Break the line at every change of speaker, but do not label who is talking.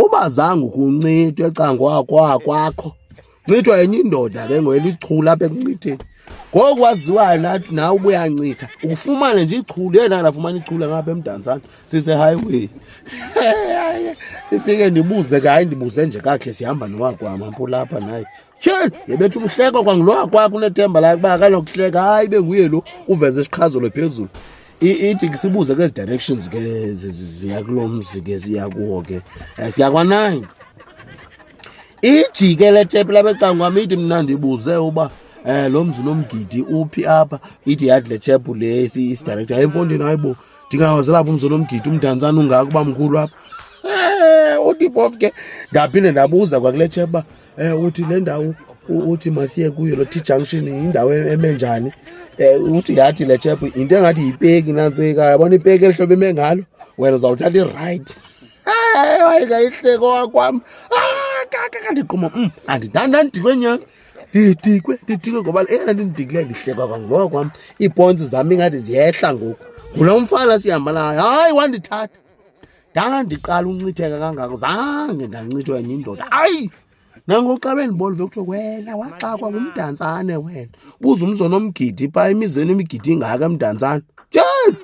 Uba zange ukuncithwe ecangwa kwakho ncithwa yenye indoda ke ngelichulu apha ekuncitheni. Ngoku waziwayo nathi nawe ubuyancitha ufumane nje ichulu. Yena ndafumana ichulu ngapha eMdantsane sise-highway. Ndifike ndibuze ke, hayi ndibuze nje kakhe sihamba nowakwam ampula apha naye. Tyheni yebethu umhleko kwangulo wakwakho unethemba lakhe uba akanokuhleka, hayi benguye lo uveze isiqhazelo phezulu. Ithi ke sibuze kwezi directions ke ziya kulo mzi ke siya kuwo ke siya kwa-9. Ijike le tepu lapha ecangwam ithi mna ndibuze uba lo mzi uNomgidi uphi apha. Ithi yathi le tepu le isidirector, hayi mfondini, hayi bo ndingawazela apha umzi uNomgidi uMdantsane ungaka uba mkhulu apha. Uthi phofu ke ndaphinde ndabuza kwakule tepu uba uthi le ndawo uthi masiye kuyo lo T-junction yindawo emenjani. Uthi yathi le tepu into engathi yipeki nantsika, yabona ipeki elihlobo ime ngalo, wena uzawuthatha i-right. Wayengayihleko wakwam. Ndiqoma andidikwe nyanga, ndidikwe ngoba eyona nto indidikileyo ndihlekwa kwangulo kwam. Iipontsi zam ingathi ziyehla ngoku ngulo mfana sihamba nayo. Hayi wandithatha ndandiqala uncitheka kangako, zange ndancithwa yenye indoda. Hayi nangoku xa bendibona kuthiwa wena waxakwa ngumdantsane wena. Buza umzi uNomgidi phaa emizeni imigidi ingaka eMdantsane. Tyheni.